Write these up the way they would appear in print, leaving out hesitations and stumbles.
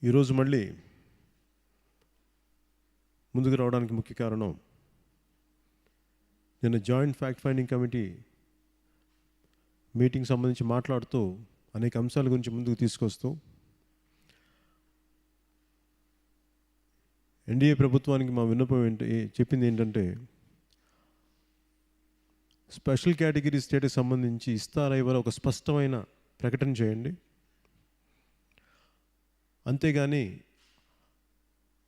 ఈరోజు మళ్ళీ ముందుకు రావడానికి ముఖ్య కారణం, నేను joint fact finding committee meeting సంబంధించి మాట్లాడుతూ అనేక అంశాల గురించి ముందుకు తీసుకొస్తూ ఎన్డీఏ ప్రభుత్వానికి మా విన్నపం చెప్పింది ఏంటంటే, స్పెషల్ కేటగిరీ స్టేటస్ సంబంధించి ఇస్తారా ఇవ్వాలా ఒక స్పష్టమైన ప్రకటన చేయండి. అంతేగాని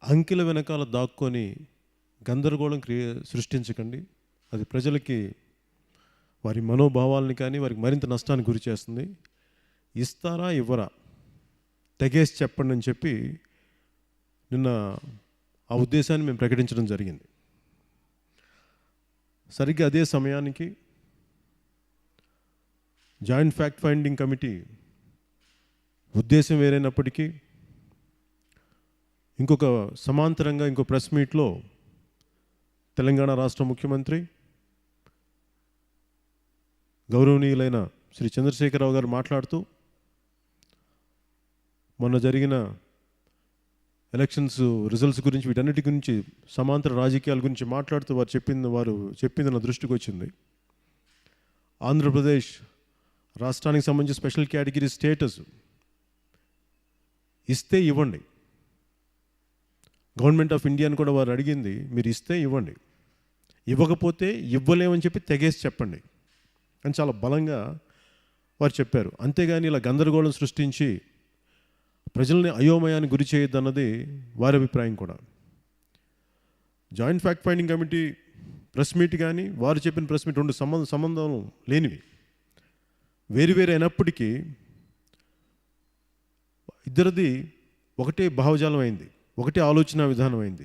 అంకెల వెనకాల దాక్కొని గందరగోళం సృష్టించకండి. అది ప్రజలకి వారి మనోభావాలని కానీ వారికి మరింత నష్టానికి గురి చేస్తుంది. ఇస్తారా ఇవ్వరా తెగేసి చెప్పండి అని చెప్పి నిన్న ఆ ఉద్దేశాన్ని మేము ప్రకటించడం జరిగింది. సరిగ్గా అదే సమయానికి జాయింట్ ఫ్యాక్ట్ ఫైండింగ్ కమిటీ ఉద్దేశం వేరైనప్పటికీ ఇంకొక సమాంతరంగా ఇంకో ప్రెస్ మీట్లో తెలంగాణ రాష్ట్ర ముఖ్యమంత్రి గౌరవనీయులైన శ్రీ చంద్రశేఖరరావు గారు మాట్లాడుతూ, మొన్న జరిగిన ఎలక్షన్స్ రిజల్ట్స్ గురించి, వీటన్నిటి గురించి, సమాంతర రాజకీయాల గురించి మాట్లాడుతూ వారు చెప్పింది నా దృష్టికి వచ్చింది. ఆంధ్రప్రదేశ్ రాష్ట్రానికి సంబంధించి స్పెషల్ కేటగిరీ స్టేటస్ ఇస్తే ఇవ్వండి. గవర్నమెంట్ ఆఫ్ ఇండియాని కూడా వారు అడిగింది, మీరు ఇస్తే ఇవ్వండి, ఇవ్వకపోతే ఇవ్వలేమని చెప్పి తెగేసి చెప్పండి అని చాలా బలంగా వారు చెప్పారు. అంతేగాని ఇలా గందరగోళం సృష్టించి ప్రజల్ని అయోమయానికి గురి చేయొద్దన్నది వారి అభిప్రాయం కూడా. Joint fact finding committee press meet కానీ వారు చెప్పిన ప్రెస్ మీట్ రెండు సంబంధం లేనివి, వేరు అయినప్పటికీ ఇద్దరిది ఒకటే భావజాలం అయింది, ఒకటే ఆలోచన విధానం అయింది.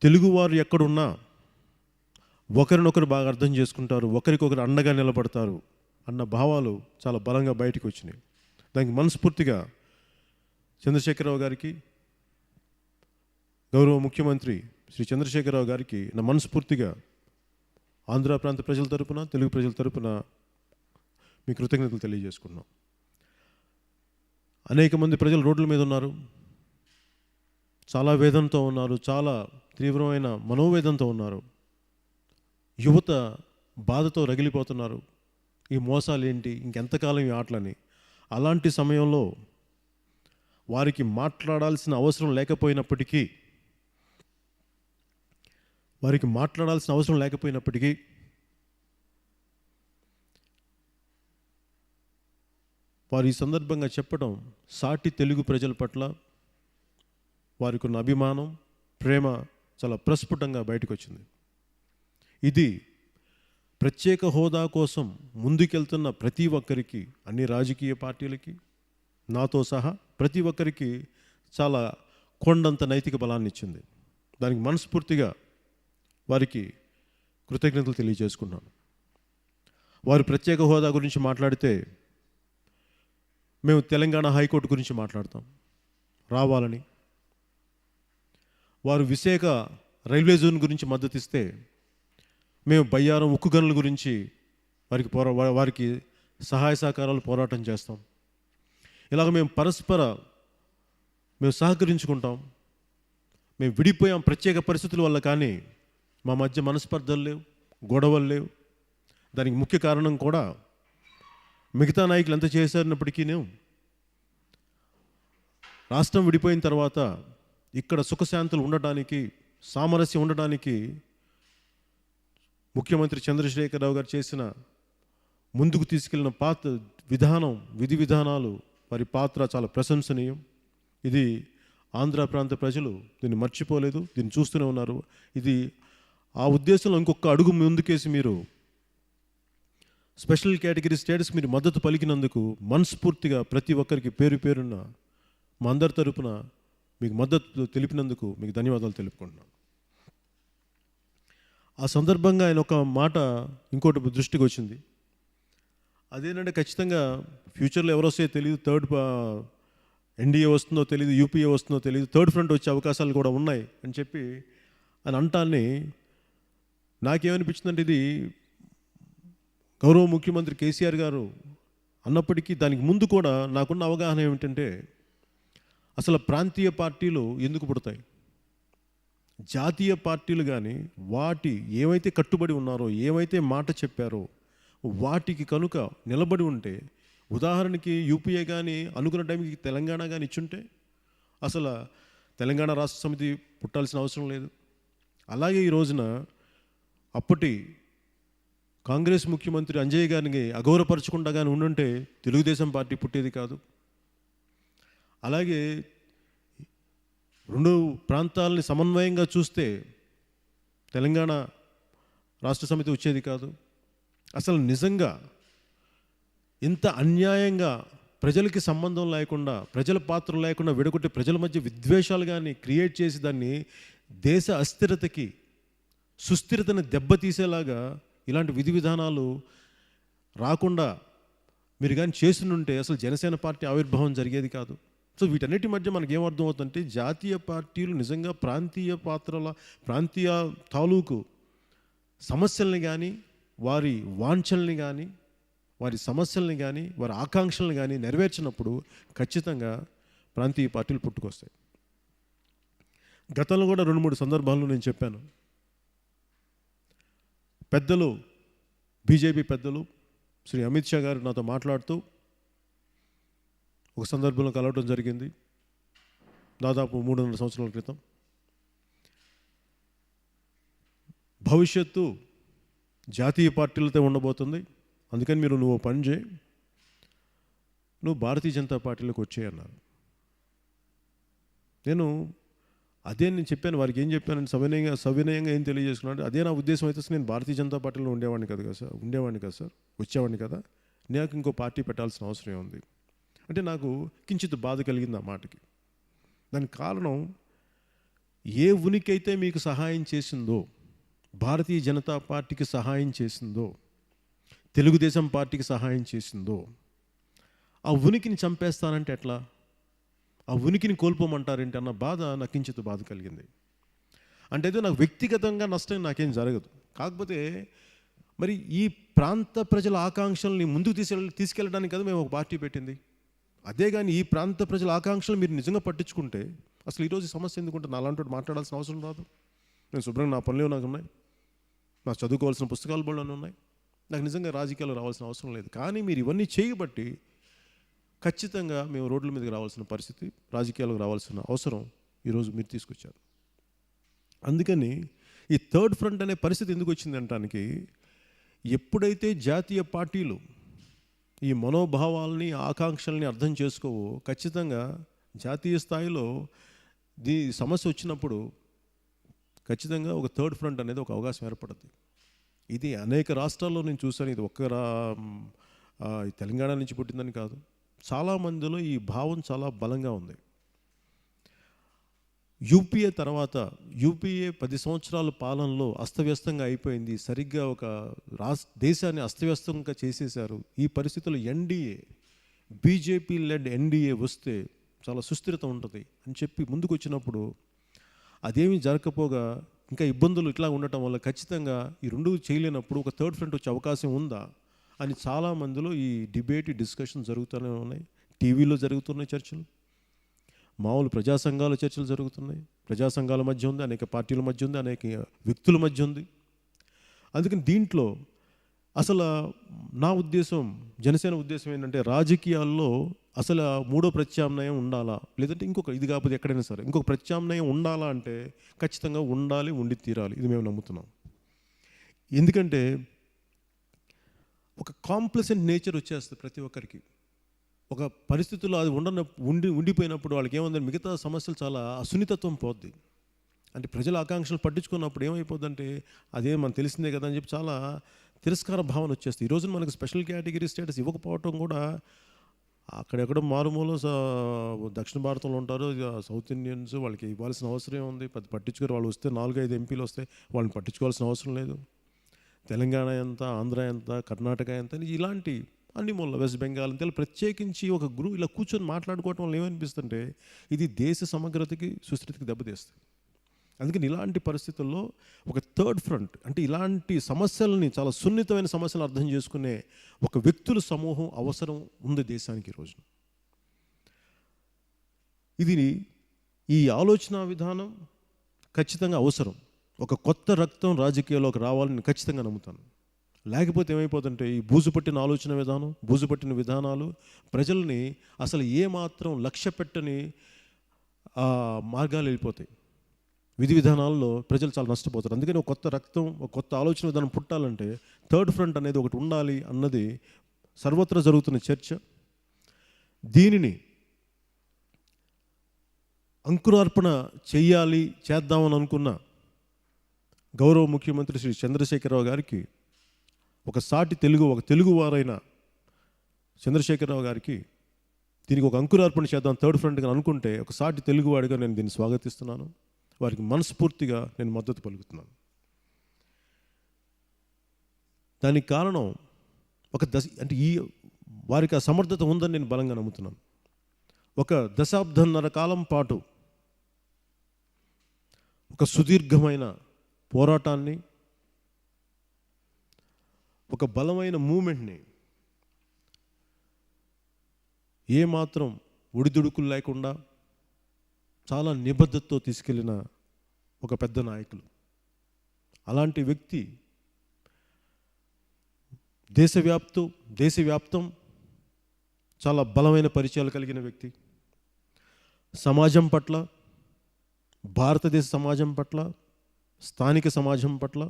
తెలుగువారు ఎక్కడున్నా ఒకరినొకరు బాగా అర్థం చేసుకుంటారు, ఒకరికొకరు అండగా నిలబడతారు అన్న భావాలు చాలా బలంగా బయటకు వచ్చినాయి. దానికి మనస్ఫూర్తిగా చంద్రశేఖరరావు గారికి, గౌరవ ముఖ్యమంత్రి శ్రీ చంద్రశేఖరరావు గారికి నా మనస్ఫూర్తిగా ఆంధ్ర ప్రాంత ప్రజల తరపున, తెలుగు ప్రజల తరపున మీ కృతజ్ఞతలు తెలియజేసుకున్నాం. అనేక మంది ప్రజలు రోడ్ల మీద ఉన్నారు, చాలా వేదనతో ఉన్నారు, చాలా తీవ్రమైన మనోవేదనతో ఉన్నారు. యువత బాధతో రగిలిపోతున్నారు. ఈ మోసాలు ఏంటి, ఇంకెంతకాలం ఈ ఆటలని. అలాంటి సమయంలో వారికి మాట్లాడాల్సిన అవసరం లేకపోయినప్పటికీ వారు ఈ సందర్భంగా చెప్పడం సాటి తెలుగు ప్రజల పట్ల వారికి ఉన్న అభిమానం, ప్రేమ చాలా ప్రస్ఫుటంగా బయటకు వచ్చింది. ఇది ప్రత్యేక హోదా కోసం ముందుకెళ్తున్న ప్రతి ఒక్కరికి, అన్ని రాజకీయ పార్టీలకి, నాతో సహా ప్రతి ఒక్కరికి చాలా కొండంత నైతిక బలాన్ని ఇచ్చింది. దానికి మనస్ఫూర్తిగా వారికి కృతజ్ఞతలు తెలియజేసుకున్నాను. వారు ప్రత్యేక హోదా గురించి మాట్లాడితే మేము తెలంగాణ హైకోర్టు గురించి మాట్లాడతాం రావాలని. వారు విశాఖ రైల్వే జోన్ గురించి మద్దతు ఇస్తే మేము బయ్యారం ఉక్కు గనుల గురించి వారికి సహాయ సహకారాలు పోరాటం చేస్తాం. ఇలాగ మేము సహకరించుకుంటాం. మేము విడిపోయాం ప్రత్యేక పరిస్థితుల వల్ల, కానీ మా మధ్య మనస్పర్ధలు లేవు, గొడవలు లేవు. దానికి ముఖ్య కారణం కూడా మిగతా నాయకులు ఎంత చేశారన్నప్పటికీ రాష్ట్రం విడిపోయిన తర్వాత ఇక్కడ సుఖశాంతులు ఉండటానికి, సామరస్యం ఉండటానికి ముఖ్యమంత్రి చంద్రశేఖరరావు గారు చేసిన ముందుకు తీసుకెళ్లిన విధి విధానాలు, వారి పాత్ర చాలా ప్రశంసనీయం. ఇది ఆంధ్ర ప్రాంత ప్రజలు దీన్ని మర్చిపోలేదు, దీన్ని చూస్తూనే ఉన్నారు. ఇది ఆ ఉద్దేశంలో ఇంకొక అడుగు ముందుకేసి మీరు స్పెషల్ కేటగిరీ స్టేటస్ మీరు మద్దతు పలికినందుకు మనస్ఫూర్తిగా ప్రతి ఒక్కరికి పేరు పేరున్న మా అందరి తరపున మీకు మద్దతు తెలిపినందుకు మీకు ధన్యవాదాలు తెలుపుకుంటున్నాను. ఆ సందర్భంగా ఆయన ఒక మాట ఇంకోటి దృష్టికి వచ్చింది. అదేంటంటే, ఖచ్చితంగా ఫ్యూచర్లో ఎవరు వస్తే తెలియదు, ఎన్డీఏ వస్తుందో తెలియదు, యూపీఏ వస్తుందో తెలియదు, థర్డ్ ఫ్రంట్ వచ్చే అవకాశాలు కూడా ఉన్నాయి అని చెప్పి అని అంటాన్ని నాకేమనిపించిందంటే, ఇది గౌరవ ముఖ్యమంత్రి కేసీఆర్ గారు అన్నప్పటికీ దానికి ముందు కూడా నాకున్న అవగాహన ఏమిటంటే, అసలు ప్రాంతీయ పార్టీలు ఎందుకు పుడతాయి? జాతీయ పార్టీలు కానీ వాటి ఏవైతే కట్టుబడి ఉన్నారో, ఏవైతే మాట చెప్పారో వాటికి కనుక నిలబడి ఉంటే, ఉదాహరణకి యూపీఏ కానీ అనుకున్న టైంకి తెలంగాణ కానీ ఇచ్చుంటే అసలు తెలంగాణ రాష్ట్ర సమితి పుట్టాల్సిన అవసరం లేదు. అలాగే ఈ రోజున అప్పటి కాంగ్రెస్ ముఖ్యమంత్రి అంజయ్య గారిని అగౌరవపరచకుండా కానీ ఉండుంటే తెలుగుదేశం పార్టీ పుట్టేది కాదు. అలాగే రెండు ప్రాంతాలని సమన్వయంగా చూస్తే తెలంగాణ రాష్ట్ర సమితి వచ్చేది కాదు. అసలు నిజంగా ఇంత అన్యాయంగా ప్రజలకి సంబంధం లేకుండా, ప్రజల పాత్ర లేకుండా విడగొట్టి ప్రజల మధ్య విద్వేషాలు కానీ క్రియేట్ చేసి దాన్ని దేశ అస్థిరతకి, సుస్థిరతను దెబ్బతీసేలాగా ఇలాంటి విధి విధానాలు రాకుండా మీరు కానీ చేసినుంటే అసలు జనసేన పార్టీ ఆవిర్భావం జరిగేది కాదు. సో వీటన్నిటి మధ్య మనకి ఏమర్థం అవుతుందంటే, జాతీయ పార్టీలు నిజంగా ప్రాంతీయ పాత్రల, ప్రాంతీయ తాలూకు సమస్యల్ని కానీ, వారి వాంఛల్ని కానీ, వారి సమస్యల్ని కానీ, వారి ఆకాంక్షల్ని కానీ నెరవేర్చినప్పుడు ఖచ్చితంగా ప్రాంతీయ పార్టీలు పుట్టుకొస్తాయి. గతంలో కూడా 2-3 సందర్భాల్లో నేను చెప్పాను. పెద్దలు, బీజేపీ పెద్దలు శ్రీ అమిత్ షా గారు నాతో మాట్లాడుతూ ఒక సందర్భంలో కలవడం జరిగింది, దాదాపు 300 సంవత్సరాల క్రితం. భవిష్యత్తు జాతీయ పార్టీలతో ఉండబోతుంది, అందుకని నువ్వు పని చేయి, నువ్వు భారతీయ జనతా పార్టీలోకి వచ్చేయన్నారు. నేను చెప్పాను వారికి. ఏం చెప్పాను, సవినయంగా ఏం తెలియజేసుకున్నాను, అదే నా ఉద్దేశం అయితే నేను భారతీయ జనతా పార్టీలో ఉండేవాడిని కదా సార్, వచ్చేవాడిని కదా, నాకు ఇంకో పార్టీ పెట్టాల్సిన అవసరం ఉంది అంటే నాకు కించిత్ బాధ కలిగింది ఆ మాటకి. దానికి కారణం, ఏ ఉనికి అయితే మీకు సహాయం చేసిందో, భారతీయ జనతా పార్టీకి సహాయం చేసిందో, తెలుగుదేశం పార్టీకి సహాయం చేసిందో, ఆ ఉనికిని చంపేస్తానంటే ఎట్లా, ఆ ఉనికిని కోల్పోమంటారేంటి అన్న బాధ నాకు కించిత్ బాధ కలిగింది. అంటే ఏదో నాకు వ్యక్తిగతంగా నష్టం నాకేం జరగదు, కాకపోతే మరి ఈ ప్రాంత ప్రజల ఆకాంక్షల్ని ముందుకు తీసుకెళ్ళడానికి కదా మేము ఒక పార్టీ పెట్టింది. అదే కానీ ఈ ప్రాంత ప్రజల ఆకాంక్షలు మీరు నిజంగా పట్టించుకుంటే అసలు ఈరోజు సమస్య ఎందుకుంటే నాలాంటి మాట్లాడాల్సిన అవసరం రాదు. నేను శుభ్రంగా నా పనులు నాకు ఉన్నాయి, నాకు చదువుకోవాల్సిన పుస్తకాలు బోళ్ళని ఉన్నాయి, నాకు నిజంగా రాజకీయాలు రావాల్సిన అవసరం లేదు. కానీ మీరు ఇవన్నీ చేయబట్టి ఖచ్చితంగా మేము రోడ్ల మీదకి రావాల్సిన పరిస్థితి, రాజకీయాలకు రావాల్సిన అవసరం ఈరోజు మీరు తీసుకొచ్చారు. అందుకని ఈ థర్డ్ ఫ్రంట్ అనే పరిస్థితి ఎందుకు వచ్చింది అనటానికి, ఎప్పుడైతే జాతీయ పార్టీలు ఈ మనోభావాల్ని, ఆకాంక్షల్ని అర్థం చేసుకోవో ఖచ్చితంగా జాతీయ స్థాయిలో సమస్య వచ్చినప్పుడు ఖచ్చితంగా ఒక థర్డ్ ఫ్రంట్ అనేది ఒక అవకాశం ఏర్పడుతుంది. ఇది అనేక రాష్ట్రాల్లో నేను చూశాను. ఇది తెలంగాణ నుంచి పుట్టిందని కాదు, చాలామందిలో ఈ భావం చాలా బలంగా ఉంది. యూపీఏ తర్వాత, యూపీఏ 10 సంవత్సరాల పాలనలో అస్తవ్యస్తంగా అయిపోయింది, సరిగ్గా ఒక దేశాన్ని అస్తవ్యస్తంగా చేసేశారు. ఈ పరిస్థితుల్లో ఎన్డీఏ, బీజేపీ లెడ్ ఎన్డీఏ వస్తే చాలా సుస్థిరత ఉంటుంది అని చెప్పి ముందుకు వచ్చినప్పుడు అదేమీ జరగకపోగా ఇంకా ఇబ్బందులు ఇట్లా ఉండటం వల్ల ఖచ్చితంగా ఈ రెండు చేయలేనప్పుడు ఒక థర్డ్ ఫ్రంట్ వచ్చే అవకాశం ఉందా అని చాలామందిలో ఈ డిస్కషన్ జరుగుతూనే ఉన్నాయి. టీవీలో జరుగుతున్నాయి చర్చలు, మామూలు ప్రజా సంఘాల చర్చలు జరుగుతున్నాయి, ప్రజా సంఘాల మధ్య ఉంది, అనేక పార్టీల మధ్య ఉంది, అనేక వ్యక్తుల మధ్య ఉంది. అందుకని దీంట్లో అసలు నా ఉద్దేశం, జనసేన ఉద్దేశం ఏంటంటే, రాజకీయాల్లో అసలు మూడో ప్రత్యామ్నాయం ఉండాలా, లేదంటే ఇది కాకపోతే ఎక్కడైనా సరే ఇంకొక ప్రత్యామ్నాయం ఉండాలా అంటే ఖచ్చితంగా ఉండాలి, ఉండి తీరాలి. ఇది మేము నమ్ముతున్నాం. ఎందుకంటే ఒక కాంప్లసెంట్ నేచర్ వచ్చేస్తుంది ప్రతి ఒక్కరికి. ఒక పరిస్థితుల్లో అది ఉండిపోయినప్పుడు వాళ్ళకి ఏముందంటే మిగతా సమస్యలు చాలా అసున్నితత్వం పోద్ది. అంటే ప్రజల ఆకాంక్షలు పట్టించుకున్నప్పుడు ఏమైపోద్దంటే అదే మనకు తెలిసిందే కదా అని చెప్పి చాలా తిరస్కార భావన వచ్చేస్తుంది. ఈరోజు మనకు స్పెషల్ కేటగిరీ స్టేటస్ ఇవ్వకపోవటం కూడా, అక్కడెక్కడో మారుమూల దక్షిణ భారతంలో ఉంటారు సౌత్ ఇండియన్స్, వాళ్ళకి ఇవ్వాల్సిన అవసరం ఉంది. పట్టించుకోరు. వాళ్ళు వస్తే 4-5 ఎంపీలు వస్తే వాళ్ళని పట్టించుకోవాల్సిన అవసరం లేదు. తెలంగాణ ఎంత, ఆంధ్ర ఎంత, కర్ణాటక ఎంత, ఇలాంటి అన్ని మూల, వెస్ట్ బెంగాల్ అంతే ప్రత్యేకించి ఒక ఇలా కూర్చొని మాట్లాడుకోవటం వల్ల ఏమనిపిస్తుంటే ఇది దేశ సమగ్రతకి, సుస్థితికి దెబ్బతీస్తుంది. అందుకని ఇలాంటి పరిస్థితుల్లో ఒక థర్డ్ ఫ్రంట్, అంటే ఇలాంటి సమస్యలని, చాలా సున్నితమైన సమస్యలు అర్థం చేసుకునే ఒక వ్యక్తుల సమూహం అవసరం ఉంది దేశానికి ఈ రోజున. ఇది, ఈ ఆలోచన విధానం ఖచ్చితంగా అవసరం. ఒక కొత్త రక్తం రాజకీయాల్లోకి రావాలని ఖచ్చితంగా నమ్ముతాను. లేకపోతే ఏమైపోతుంటే ఈ బూజు పట్టిన ఆలోచన విధానం, బూజు పట్టిన విధానాలు ప్రజల్ని అసలు ఏమాత్రం లక్ష్య పెట్టని మార్గాలు వెళ్ళిపోతాయి. విధి విధానాల్లో ప్రజలు చాలా నష్టపోతారు. అందుకని ఒక కొత్త రక్తం, ఒక కొత్త ఆలోచన విధానం పుట్టాలంటే థర్డ్ ఫ్రంట్ అనేది ఒకటి ఉండాలి అన్నది సర్వత్రా జరుగుతున్న చర్చ. దీనిని అంకురార్పణ చేద్దామని అనుకున్న గౌరవ ముఖ్యమంత్రి శ్రీ చంద్రశేఖరరావు గారికి, ఒక తెలుగువారైన చంద్రశేఖరరావు గారికి దీనికి ఒక అంకురార్పణ చేద్దాం థర్డ్ ఫ్రంట్గా అనుకుంటే, ఒక సాటి తెలుగువాడిగా నేను దీన్ని స్వాగతిస్తున్నాను. వారికి మనస్ఫూర్తిగా నేను మద్దతు పలుకుతున్నాను. దానికి కారణం అంటే వారికి ఆ సమర్థత ఉందని నేను బలంగా నమ్ముతున్నాను. ఒక దశాబ్దన్నర కాలం పాటు ఒక సుదీర్ఘమైన పోరాటాన్ని, ఒక బలమైన మూమెంట్ని ఏమాత్రం ఒడిదుడుకులు లేకుండా చాలా నిబద్ధతతో తీసుకెళ్ళిన ఒక పెద్ద నాయకులు. అలాంటి వ్యక్తి దేశవ్యాప్తం చాలా బలమైన పరిచయాలు కలిగిన వ్యక్తి. సమాజం పట్ల, భారతదేశ సమాజం పట్ల, స్థానిక సమాజం పట్ల,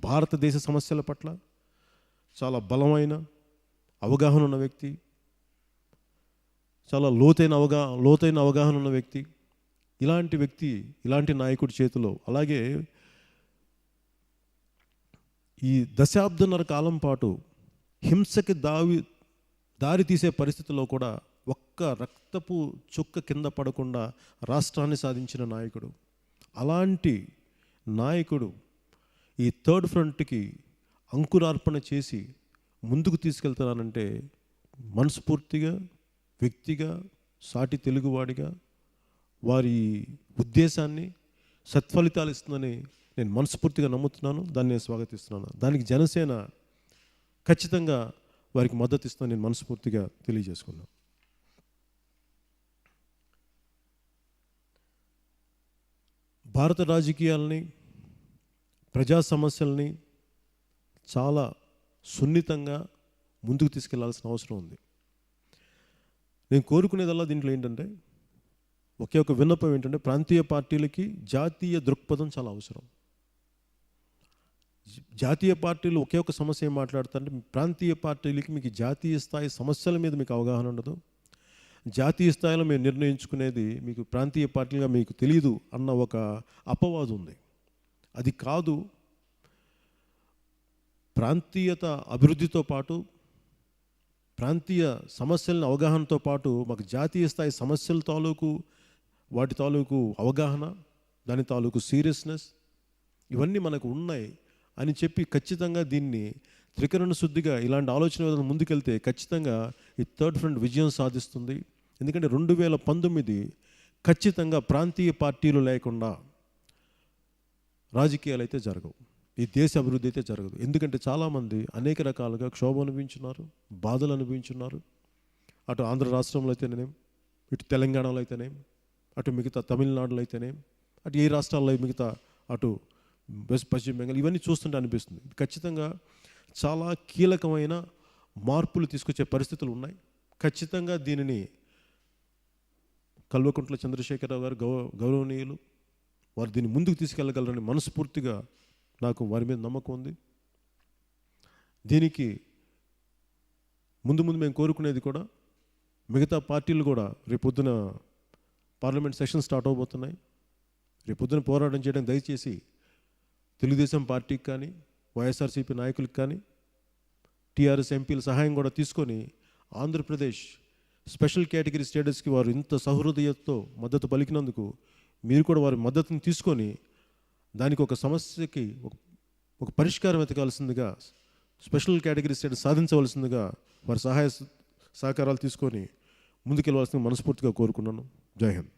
భారతదేశ సమస్యల పట్ల చాలా బలమైన అవగాహన ఉన్న వ్యక్తి, చాలా లోతైన అవగాహన ఉన్న వ్యక్తి. ఇలాంటి వ్యక్తి, ఇలాంటి నాయకుడి చేతిలో, అలాగే ఈ దశాబ్దన్నర కాలం పాటు హింసకి దారి తీసే పరిస్థితుల్లో కూడా ఒక్క రక్తపు చుక్క కింద పడకుండా రాష్ట్రాన్ని సాధించిన నాయకుడు. అలాంటి నాయకుడు ఈ థర్డ్ ఫ్రంట్కి అంకురార్పణ చేసి ముందుకు తీసుకెళ్తున్నానంటే మనస్ఫూర్తిగా, వ్యక్తిగా, సాటి తెలుగువాడిగా వారి ఉద్దేశాన్ని సత్ఫలితాలు ఇస్తుందని నేను మనస్ఫూర్తిగా నమ్ముతున్నాను. దాన్ని నేను స్వాగతిస్తున్నాను. దానికి జనసేన ఖచ్చితంగా వారికి మద్దతు ఇస్తుందని నేను మనస్ఫూర్తిగా తెలియజేసుకున్నాను. భారత రాజకీయాలని, ప్రజా సమస్యల్ని చాలా సున్నితంగా ముందుకు తీసుకెళ్లాల్సిన అవసరం ఉంది. నేను కోరుకునేదల్లా దీంట్లో ఏంటంటే, ఒకే ఒక విన్నపం ఏంటంటే, ప్రాంతీయ పార్టీలకి జాతీయ దృక్పథం చాలా అవసరం. జాతీయ పార్టీలు ఒకే ఒక సమస్య ఏం మాట్లాడుతారంటే, ప్రాంతీయ పార్టీలకి మీకు జాతీయ స్థాయి సమస్యల మీద మీకు అవగాహన ఉండదు, జాతీయ స్థాయిలో మేము నిర్ణయించుకునేది మీకు ప్రాంతీయ పార్టీలుగా మీకు తెలియదు అన్న ఒక అపవాదు ఉంది. అది కాదు. ప్రాంతీయత అభివృద్ధితో పాటు, ప్రాంతీయ సమస్యలను అవగాహనతో పాటు మాకు జాతీయ స్థాయి సమస్యల తాలూకు, వాటి తాలూకు అవగాహన, దాని తాలూకు సీరియస్నెస్, ఇవన్నీ మనకు ఉన్నాయి అని చెప్పి ఖచ్చితంగా దీన్ని త్రికరణ శుద్ధిగా ఇలాంటి ఆలోచన విధానం ముందుకెళ్తే ఖచ్చితంగా ఈ థర్డ్ ఫ్రంట్ విజయం సాధిస్తుంది. ఎందుకంటే 2019 ఖచ్చితంగా ప్రాంతీయ పార్టీలు లేకుండా రాజకీయాలు అయితే జరగవు, ఈ దేశ అభివృద్ధి అయితే జరగదు. ఎందుకంటే చాలామంది అనేక రకాలుగా క్షోభ అనుభవించున్నారు, బాధలు అనుభవించున్నారు. అటు ఆంధ్ర రాష్ట్రంలో అయితేనేం, ఇటు తెలంగాణలో అయితేనేం, అటు మిగతా తమిళనాడులో అయితేనేం, అటు ఏ రాష్ట్రాల్లో మిగతా, అటు పశ్చిమ బెంగాల్, ఇవన్నీ చూస్తుంటే అనిపిస్తుంది ఖచ్చితంగా చాలా కీలకమైన మార్పులు తీసుకొచ్చే పరిస్థితులు ఉన్నాయి. ఖచ్చితంగా దీనిని కల్వకుంట్ల చంద్రశేఖరరావు గారు గౌరవనీయులు, వారు దీన్ని ముందుకు తీసుకెళ్ళగలరని మనస్ఫూర్తిగా నాకు వారి మీద నమ్మకం ఉంది. దీనికి ముందు మేము కోరుకునేది కూడా, మిగతా పార్టీలు కూడా రేపొద్దున పార్లమెంట్ సెషన్ స్టార్ట్ అవబోతున్నాయి. రేపొద్దున పోరాటం చేయడం దయచేసి తెలుగుదేశం పార్టీకి కానీ, వైఎస్ఆర్సీపీ నాయకులకు కానీ, టీఆర్ఎస్ ఎంపీల సహాయం కూడా తీసుకొని ఆంధ్రప్రదేశ్ స్పెషల్ కేటగిరీ స్టేటస్కి వారు ఇంత సహృదయతతో మద్దతు పలికినందుకు మీరు కూడా వారి మద్దతుని తీసుకొని దానికి ఒక సమస్యకి ఒక పరిష్కారం వెతకాల్సిందిగా, స్పెషల్ కేటగిరీ స్టేటస్ సాధించవలసిందిగా వారి సహాయ సహకారాలు తీసుకొని ముందుకెళ్ళవలసిందిగా మనస్ఫూర్తిగా కోరుకున్నాను. జై హింద్.